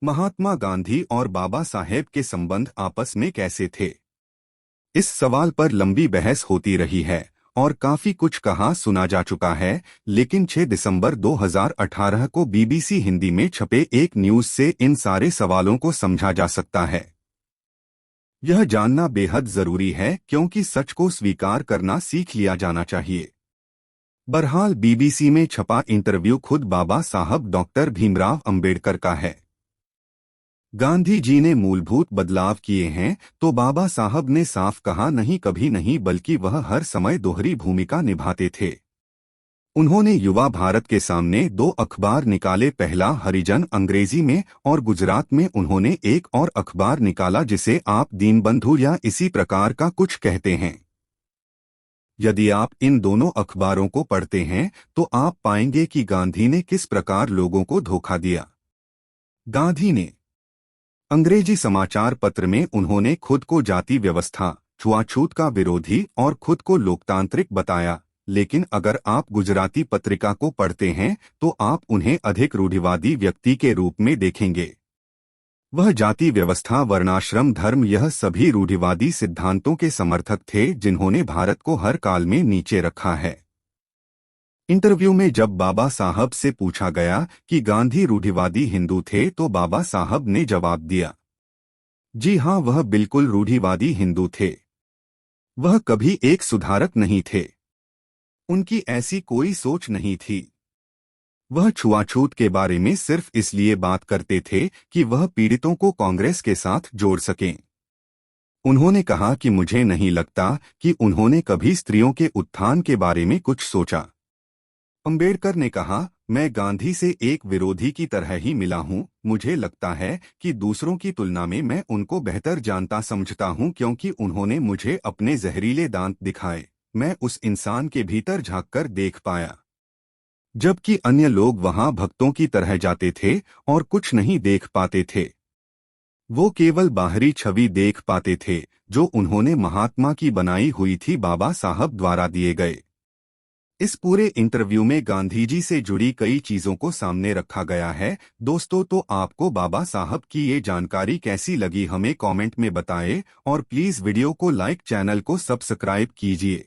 महात्मा गांधी और बाबा साहेब के संबंध आपस में कैसे थे? इस सवाल पर लंबी बहस होती रही है और काफी कुछ कहा सुना जा चुका है, लेकिन 6 दिसंबर 2018 को बीबीसी हिंदी में छपे एक न्यूज से इन सारे सवालों को समझा जा सकता है। यह जानना बेहद जरूरी है क्योंकि सच को स्वीकार करना सीख लिया जाना चाहिए। बहरहाल बीबीसी में छपा इंटरव्यू खुद बाबा साहब डॉक्टर भीमराव अंबेडकर का है। गांधी जी ने मूलभूत बदलाव किए हैं तो बाबा साहब ने साफ कहा नहीं, कभी नहीं, बल्कि वह हर समय दोहरी भूमिका निभाते थे। उन्होंने युवा भारत के सामने 2 अखबार निकाले, पहला हरिजन अंग्रेजी में और गुजरात में उन्होंने एक और अखबार निकाला जिसे आप दीनबंधु या इसी प्रकार का कुछ कहते हैं। यदि आप इन दोनों अखबारों को पढ़ते हैं तो आप पाएंगे कि गांधी ने किस प्रकार लोगों को धोखा दिया। गांधी ने अंग्रेजी समाचार पत्र में उन्होंने खुद को जाति व्यवस्था, छुआछूत का विरोधी और खुद को लोकतांत्रिक बताया, लेकिन अगर आप गुजराती पत्रिका को पढ़ते हैं तो आप उन्हें अधिक रूढ़िवादी व्यक्ति के रूप में देखेंगे। वह जाति व्यवस्था, वर्णाश्रम, धर्म, यह सभी रूढ़िवादी सिद्धांतों के समर्थक थे जिन्होंने भारत को हर काल में नीचे रखा है। इंटरव्यू में जब बाबा साहब से पूछा गया कि गांधी रूढ़िवादी हिंदू थे तो बाबा साहब ने जवाब दिया, जी हां, वह बिल्कुल रूढ़िवादी हिंदू थे। वह कभी एक सुधारक नहीं थे। उनकी ऐसी कोई सोच नहीं थी। वह छुआछूत के बारे में सिर्फ इसलिए बात करते थे कि वह पीड़ितों को कांग्रेस के साथ जोड़ सकें। उन्होंने कहा कि मुझे नहीं लगता कि उन्होंने कभी स्त्रियों के उत्थान के बारे में कुछ सोचा। अंबेडकर ने कहा, मैं गांधी से एक विरोधी की तरह ही मिला हूं। मुझे लगता है कि दूसरों की तुलना में मैं उनको बेहतर जानता समझता हूं क्योंकि उन्होंने मुझे अपने जहरीले दांत दिखाए। मैं उस इंसान के भीतर झांककर देख पाया, जबकि अन्य लोग वहां भक्तों की तरह जाते थे और कुछ नहीं देख पाते थे। वो केवल बाहरी छवि देख पाते थे जो उन्होंने महात्मा की बनाई हुई थी, बाबा साहब द्वारा दिए गए। इस पूरे इंटरव्यू में गांधी जी से जुड़ी कई चीजों को सामने रखा गया है। दोस्तों, तो आपको बाबा साहब की ये जानकारी कैसी लगी हमें कमेंट में बताएं और प्लीज वीडियो को लाइक, चैनल को सब्सक्राइब कीजिए।